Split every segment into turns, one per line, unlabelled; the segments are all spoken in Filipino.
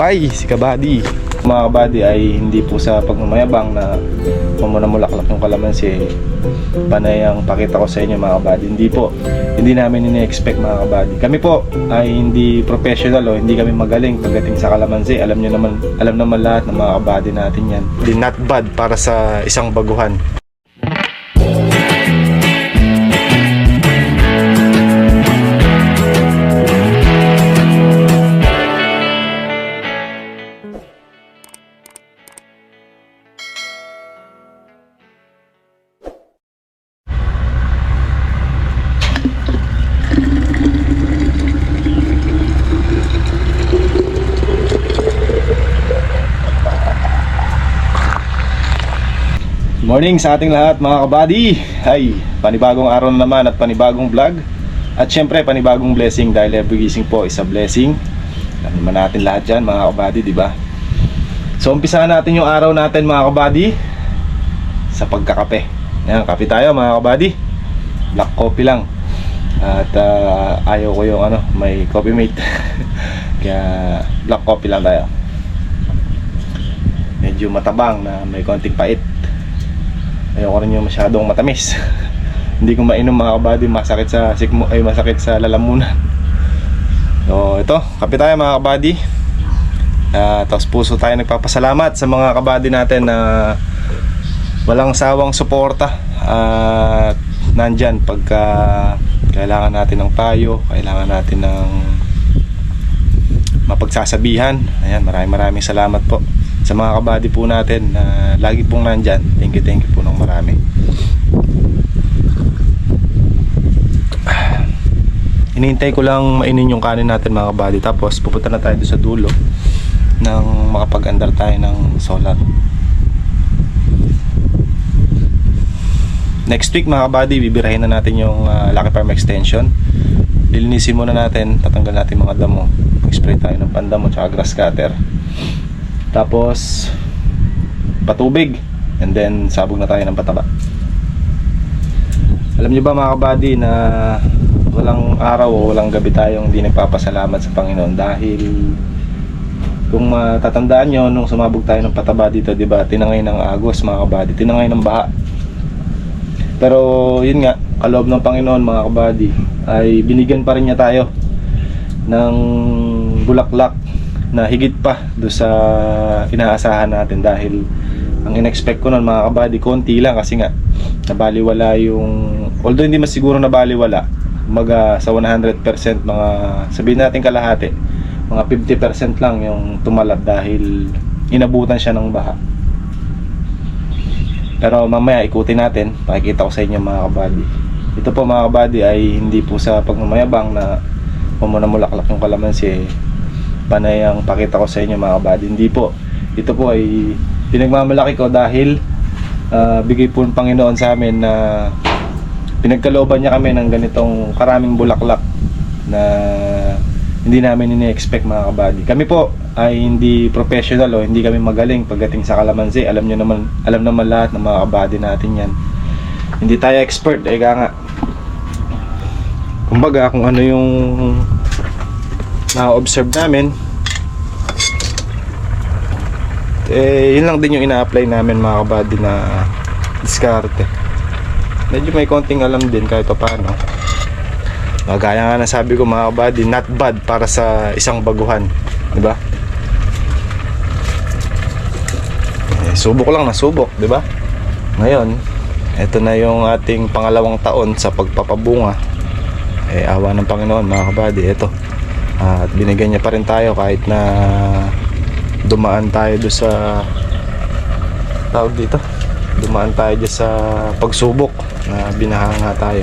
tagumpay si Kabady. Mga kabady ay hindi po sa pagmamayabang na mamunamulaklak yung kalamansi panay ang pakita ko sa inyo mga kabady. Hindi namin ini-expect mga kabady. Kami po ay hindi professional o hindi kami magaling pagdating sa kalamansi. Alam naman lahat ng mga kabady natin yan. Not bad para sa isang baguhan. Morning sa ating lahat mga kabady. Ay, panibagong araw na naman at panibagong vlog. At syempre panibagong blessing dahil every gising po is a blessing. Alam naman natin lahat dyan mga kabady, di ba? So umpisahan natin yung araw natin mga kabady sa pagkakape. Yan, kape tayo mga kabady. Black coffee lang. At ayaw ko yung may coffee mate. Kaya black coffee lang tayo. Medyo matabang na may konting pait. Ayoko rin yung masyadong matamis. Hindi ko mainom mga kabady, masakit sa lalamunan. So ito, kape tayo mga kabady. Tapos puso tayo nagpapasalamat sa mga kabady natin na walang sawang suporta at nandyan pagka kailangan natin ng payo, kailangan natin ng mapagsasabihan. Ayan, maraming salamat po sa mga kabady po natin na lagi pong nandyan. Thank you po ng marami. Hinihintay ko lang mainin yung kanin natin mga kabady. Tapos pupunta na tayo doon sa dulo nang makapag-andar tayo ng solar. Next week mga kabady, bibirahin na natin yung Lucky Farm extension. Lilinisin muna natin, tatanggal natin mga damo. Mag-spray tayo ng pandamo at grass cutter. Tapos patubig, and then sabog na tayo ng pataba. Alam niyo ba mga kabady na walang araw o walang gabi tayong hindi nagpapasalamat sa Panginoon? Dahil kung matatandaan nyo, nung sumabog tayo ng pataba dito, diba, tinangay ng agos mga kabady, tinangay ng baha. Pero yun nga, kaloob ng Panginoon mga kabady, ay binigyan pa rin niya tayo ng bulaklak na higit pa do sa inaasahan natin. Dahil ang in-expect ko nun mga kabady, konti lang kasi nga nabaliwala yung, although hindi masiguro nabaliwala, sa 100% mga sabihin natin kalahati, mga 50% lang yung tumalab dahil inabutan siya ng baha. Pero mamaya ikutin natin, pakikita ko sa inyo mga kabady. Ito po mga kabady ay hindi po sa pagmamayabang na mamunamulaklak yung kalamansi panay ang pakita ko sa inyo mga kabady. Hindi po. Ito po ay pinagmamalaki ko dahil bigay po ng Panginoon sa amin na pinagkalooban niya kami ng ganitong karaming bulaklak na hindi namin ini-expect mga kabady. Kami po ay hindi professional o hindi kami magaling pagdating sa kalamansi. Alam naman lahat ng mga kabady natin yan. Hindi tayo expert, nga. Kumbaga kung ano yung na-observe namin, yun lang din yung ina-apply namin mga kabady na diskarte. Medyo may konting alam din kahit pa paano. Gaya nga na sabi ko mga kabady, not bad para sa isang baguhan, diba? Subok lang na subok, diba? Ngayon, ito na yung ating pangalawang taon sa pagpapabunga. Awa ng Panginoon mga kabady, ito. At binigyan niya pa rin tayo kahit na dumaan tayo doon sa tawag dito, dumaan tayo dyan sa pagsubok na binahanga tayo.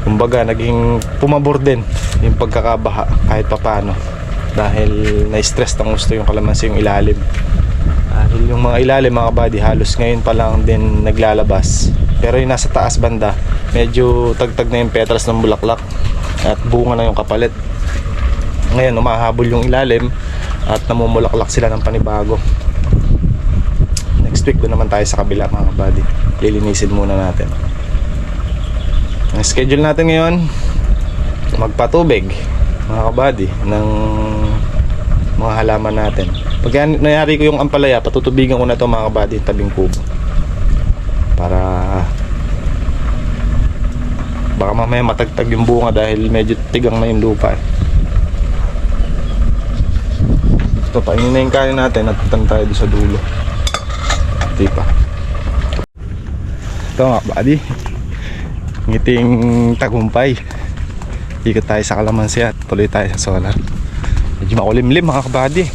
Kumbaga naging pumabor din yung pagkakabaha kahit papano dahil na-stress ng gusto yung kalamansi yung ilalim. Dahil yung mga ilalim mga kabady halos ngayon pa lang din naglalabas, pero yung nasa taas banda medyo tagtag na yung petals ng bulaklak at bunga na yung kapalit. Ngayon umahabol yung ilalim at namumulaklak sila ng panibago. Next week doon naman tayo sa kabila mga kabady, lilinisin muna natin. Ang schedule natin ngayon, magpatubig, mga kabady ng mga halaman natin. Pag nangyari ko yung ampalaya, patutubigan ko na to mga kabady, tabing kubo, para baka mamaya matagtag yung bunga dahil medyo tigang na yung lupa eh. Ito, painin na yung kanin natin at puntan tayo doon sa dulo. Hindi pa. Ito mga kabady, ngiting tagumpay. Ikot tayo sa kalamansi at tuloy tayo sa solar. Medyo makulimlim mga kabady,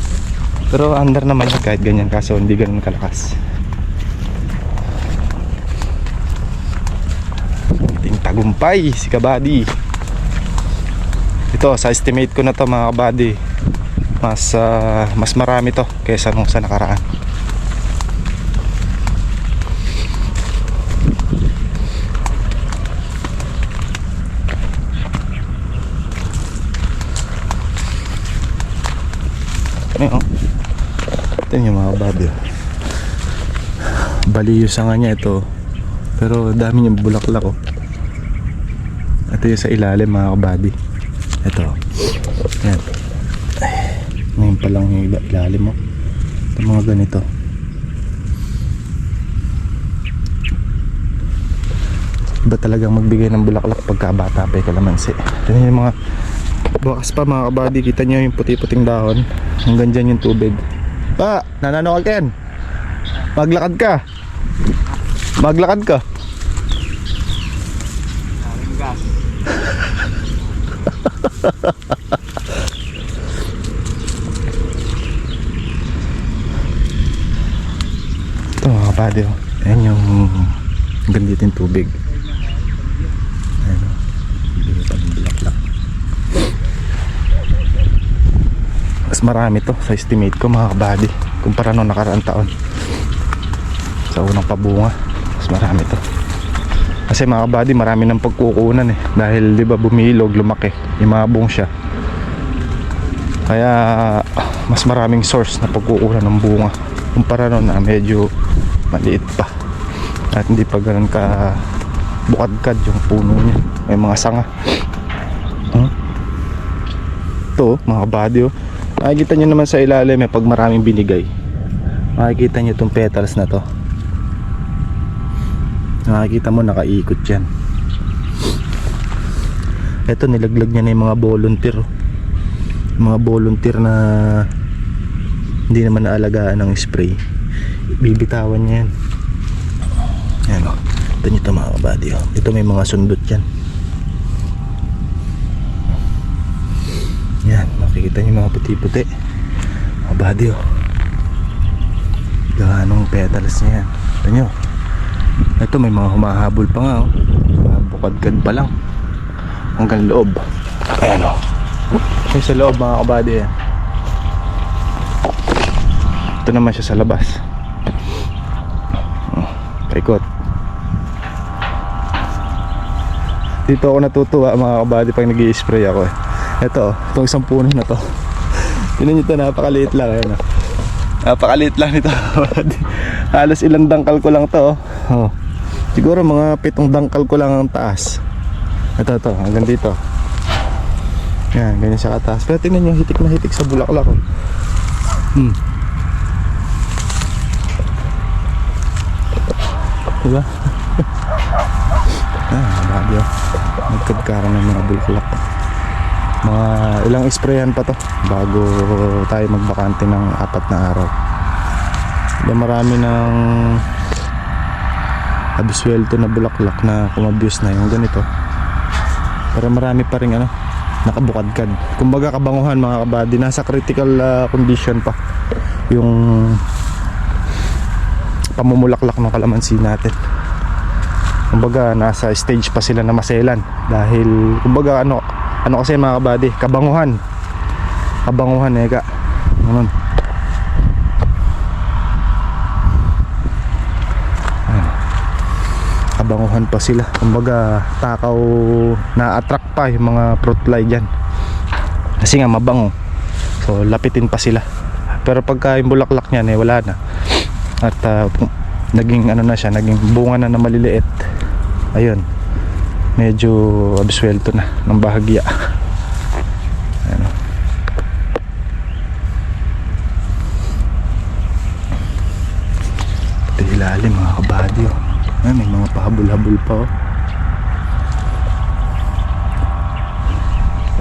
pero under naman yun kahit ganyan, kaso hindi ganun kalakas. Ting tagumpay si kabady. Ito sa estimate ko na to mga kabady, mas marami to kaysa nung sa nakaraan. Ito yung mga kabady, bali yung sanga niya ito, pero dami niyang bulaklak oh. Ito yung sa ilalim mga kabady. Ito yan, ngayon pa lang yung ilalim mo. Ito mga ganito. Iba talagang magbigay ng bulaklak pagka bata pa yung kalamansi. Ito yung mga bukas pa mga kabady, kita nyo yung puti-puting dahon, hanggang dyan yung tubig. Pa, nananokal ka yan. Maglakad ka. Maglakad ka. Ito mga kabady oh. Ayan yung gandito yung tubig. Ayan o, bigay pa ng bulaklak. Mas marami to sa estimate ko mga kabady kumpara nung nakaraang taon. Sa unang pabunga mas marami to, kasi mga kabady marami ng pagkukunan eh, dahil di ba bumilog, lumaki, imabong siya, kaya mas maraming source na pagkukunan ng bunga kumpara nung na medyo maliit pa at hindi pa ganun ka bukadkad yung puno niya, may mga sanga. Ito mga kabady oh, makikita nyo naman sa ilalim eh, pag maraming binigay makikita nyo itong petals na to, makikita mo nakaikot yan. Ito nilaglag niya na yung mga volunteer oh. Mga volunteer na hindi naman naalagaan ng spray, bibitawan niya yan. Yan o, ito nyo ito mga kabady oh. Ito may mga sundot yan. Yan, makikita nyo mga puti-puti mga kabady oh. Gahanong petals niya yan. Ito nyo, ito may mga humahabol pa nga oh. Bukadkad pa lang hanggang loob. Ayan o, yung sa loob mga kabady yan. Ito naman siya sa labas. Paikot. Dito ako natutuwa mga kabady pag nag-i-spray ako eh. Ito, itong isang puno na to. Yun ito, napakaliit lang. Ayan, napakaliit lang nito. Halos ilang dangkal ko lang to oh. Siguro mga 7 dangkal ko lang ang taas. Ito, hanggang dito. Yan, ganyan siya kataas. Pero tingnan nyo, hitik na hitik sa bulaklak oh. Diba? Bagyo. Nagkagkaroon ng mga bulaklak. Mga ilang sprayan pa to bago tayo magbakante ng 4 na araw. Diba, marami ng abiswelto na bulaklak na kumabuse na yung ganito, pero marami pa rin nakabukadkad. Kumbaga kabanguhan mga kabady, nasa critical condition pa yung pamumulaklak ng kalamansi natin. Kumbaga nasa stage pa sila na maselan dahil kumbaga ano kasi mga kabady, kabanguhan eka ganun. Kabanguhan pa sila, kumbaga takaw, na-attract pa yung mga fruit fly dyan kasi nga mabango, so lapitin pa sila. Pero pagka yung bulaklak niyan eh wala na at naging na siya, naging bunga na maliliit, ayun, medyo absuelto na ng bahagya. naghahabol-habol pa oh.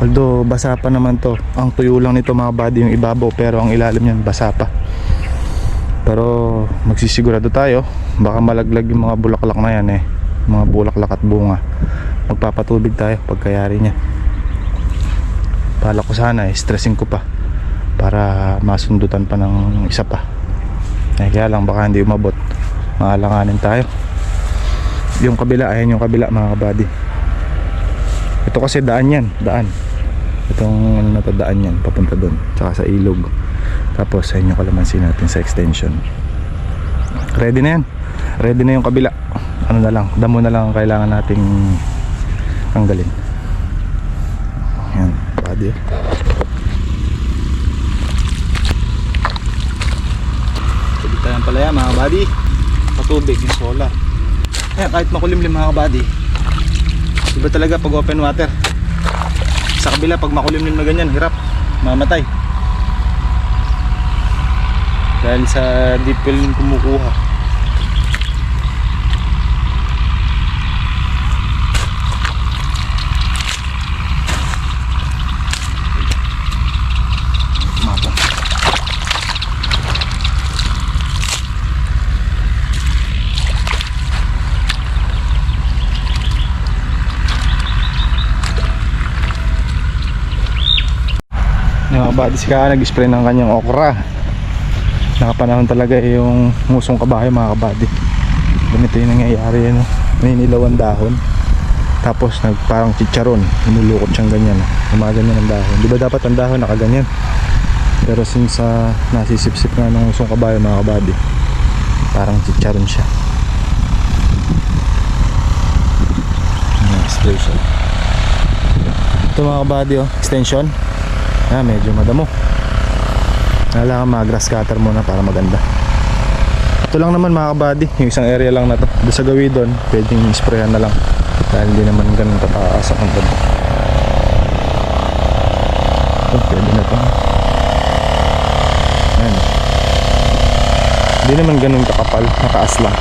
Although basa pa naman to. Ang tuyo lang nito mga buddy yung ibabaw, pero ang ilalim niyan basa pa. Pero magsisigurado tayo, baka malaglag yung mga bulaklak na yan eh, mga bulaklak at bunga. Magpapatubig tayo pagkayari niya. Pala ko sana stressin ko pa para masundutan pa ng isa pa. Kaya lang baka hindi umabot, maalanganin tayo. Yung kabila, ayan yung kabila mga kabady. Ito kasi daan yan, daan. Itong ano na to, daan yan, papunta doon, tsaka sa ilog. Tapos ayun yung kalamansi natin sa extension. Ready na yan, ready na yung kabila. Ano na lang, damo na lang ang kailangan nating tanggalin. Ayan, kabady. Tubig tayo pala yan mga kabady. Patubig yung solar. Ayan, kahit makulimlim mga kabady, iba talaga pag open water. Sa kabila pag makulimlim na ganyan, hirap, mamatay. Dahil sa deep well yung kumukuha. Yung mga buddy si Kaka nag-spray ng kanyang okra. Nakapanahon talaga yung musong kabayo mga kabady. Ganito yung nangyayari yun, may nilawan dahon, tapos parang chicharon, inulukot siyang ganyan, gumaganyan ang dahon. Di ba dapat ang dahon nakaganyan? Pero since nasisipsip nga ng musong kabayo mga kabady, parang chicharon siya. Spray siya. Ito mga kabady oh, extension. Medyo madamo. Kailangan mag-grass cutter muna para maganda. Ito lang naman mga kabady, yung isang area lang na to. Doon sa gawin doon, pwedeng sprayan na lang dahil hindi naman ganun kataas ang baba. Ito, pwede na to. Ayan. Hindi naman ganun kakapal, nakaas lang.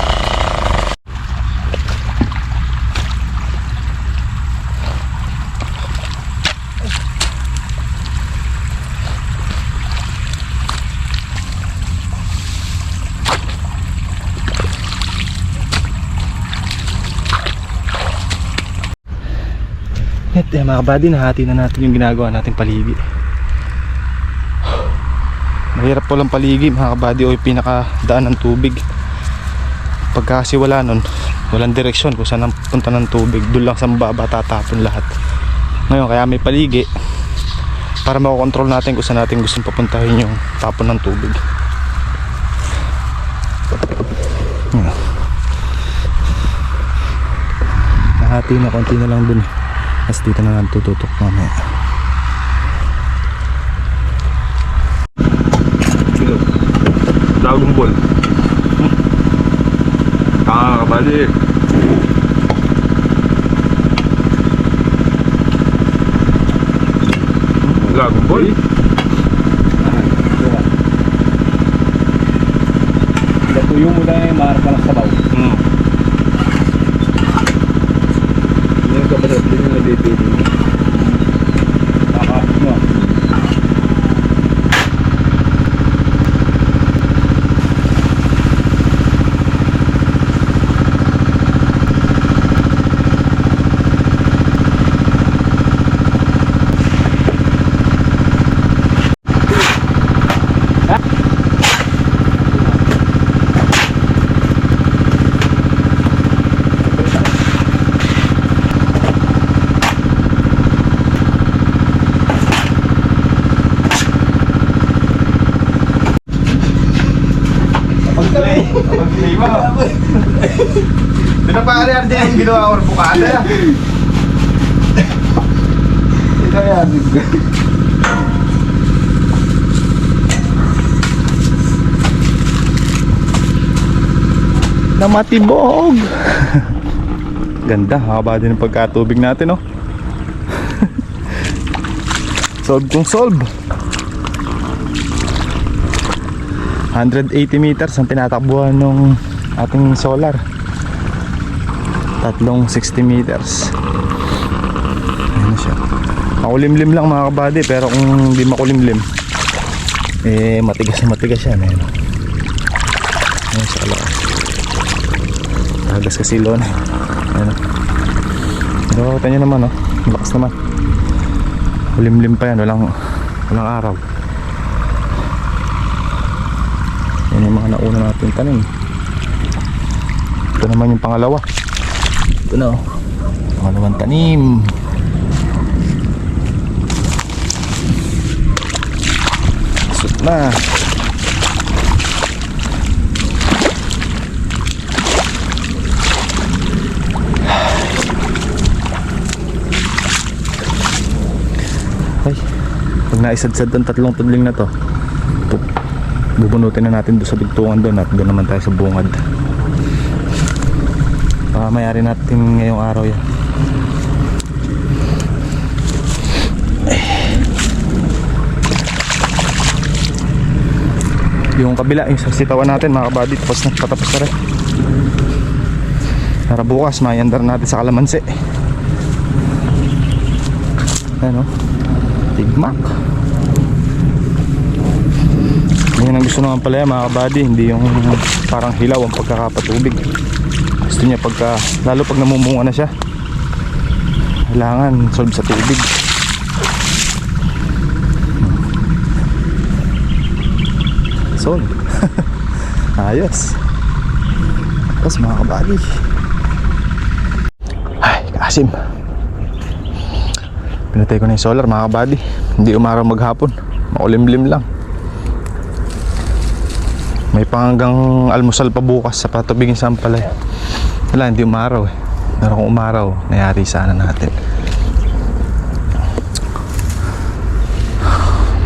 Mga kabady, nahati na natin yung ginagawa natin paligi. Mahirap po lang paligi mga kabady, o yung pinakadaan ng tubig. Pagka kasi wala nun, walang direksyon kung saan ang punta ng tubig, doon lang sa mababa tatapon lahat. Ngayon kaya may paligi para makokontrol natin kung saan natin gustong papuntahin yung tapon ng tubig. Nahati na, konti na lang dun. Mas dito na lang tututok mamaya.
Dragon Ball. Kabali. Dragon Ball.
Tuyo mo na yung maharap ka ng sabaw. Yung kapalit din yung nabibili. Nakakapit mo.
Pinapakarihan din yung ginawa ko bukada. Ito yan.
Namatibog. Ganda, haba din ang pagkatubig natin, oh. Solve kung solve. 180 meters ang tinatakbuhan ng ating solar. Tatlong 60 meters. Ayan na siya. Makulimlim lang mga kabady, pero kung hindi makulimlim, eh matigas na matigas yan. Ayan siya kalakas. Tagas kasi lon. Ayan o. Pero kita nyo naman, malakas naman. Kulimlim pa yan, walang araw. Yan yung mga nauna natin tanim. Ito naman yung pangalawa. Ito na, pangalawang tanim. Sut na. Ay, pag naisadsad ang tatlong tudling na to, bubunutin na natin doon sa dugtungan doon at doon naman tayo sa bungad. Mayari natin ngayong araw yan. Yung kabila, yung saksitawan natin mga kabady, tapos patapos na rin. Para bukas mayandar natin sa kalamansi. Ayan o, tigmak. Yan ang gusto naman pala yan mga kabady, hindi yung parang hilaw ang pagkakapatubig. Gusto niya pagka, lalo pag namumunga na siya, kailangan solve sa tubig. Solve. Ayos. Tapos mga kabady, ay kasim, pinatay ko na yung solar mga kabady. Hindi umaraw maghapon, makulimlim lang. May panggang almusal pa bukas sa patubigin sa Ampalay. Wala, hindi umaraw eh. Pero kung umaraw, nayari sana natin.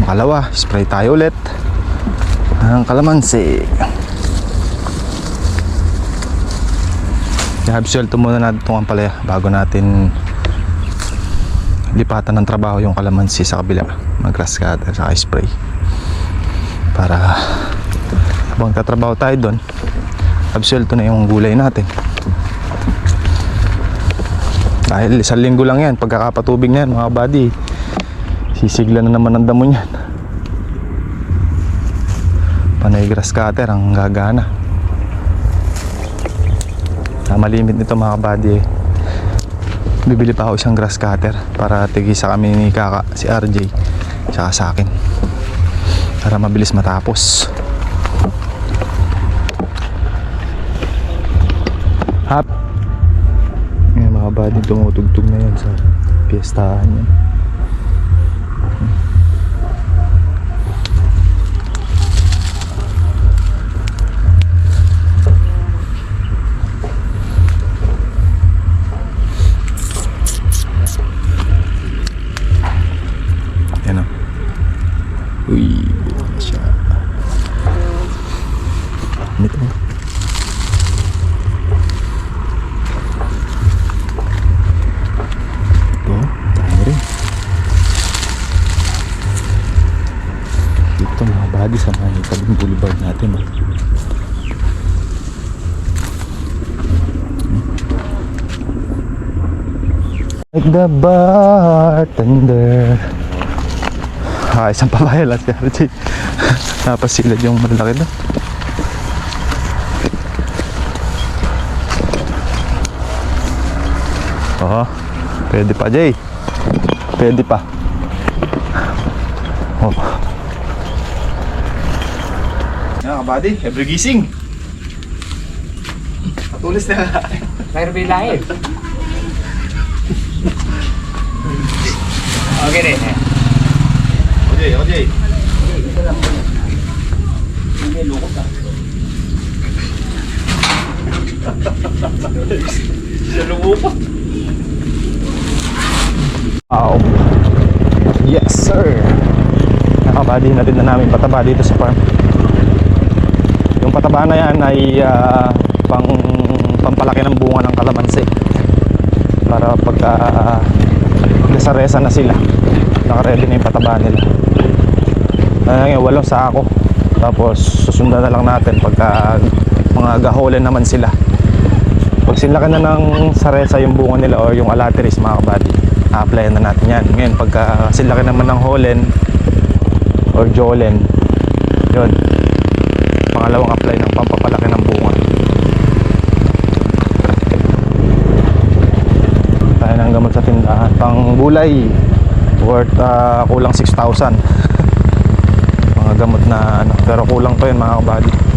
Makalawa, spray tayo ulit ang kalamansi. I-absuelto muna natin itong Ampalaya bago natin lipatan ng trabaho yung kalamansi sa kabila. Mag-grass cutter sa spray para habang tatrabaho tayo doon, absuelto na yung gulay natin. Dahil 1 linggo lang yan, pagkakapatubig na yan mga buddy, sisigla na naman ang damo niyan. Panay grass cutter ang gagana. Malimit nito mga buddy, bibili pa ako isang grass cutter para tigisa kami ni Kaka, si RJ, tsaka sa akin, para mabilis matapos. Hap. Yung mga buddy tumutugtog na yan sa piyestahan yan. Yan o. Uy, buwan na siya. Ito. Ito mga buddy sa mga tabing boulevard natin Like the bartender. Isang pabayal at RJ. Napasilad yung malalaki na. Pwede pa Jay. Pwede pa. Yan kabady, every gising patulis na
Mayroon bilahin. Okay rin eh.
OJ
Hindi, lukot ah.
siya lumupot. Wow, yes sir. Nakabady na rin na namin pataba dito sa farm. Yung pataba na yan ay pampalaki ng bunga ng kalamansi para pagka nasaresa na sila, nakaready na yung pataba nila. Ngayon 8 sako, tapos susundan na lang natin pagka mga gaholen naman sila. Pag pag sinlaki na ng saresa yung bunga nila o yung alateris mga kabady, a-applyan na natin yan. Ngayon pagka sinlaki naman ng holen or jolen, yun, pangalawang apply ng pampapalaki ng bunga. Tayo ng gamot sa tindahan pang gulay worth kulang 6,000 mga gamot na ano, pero kulang pa yun mga kabady.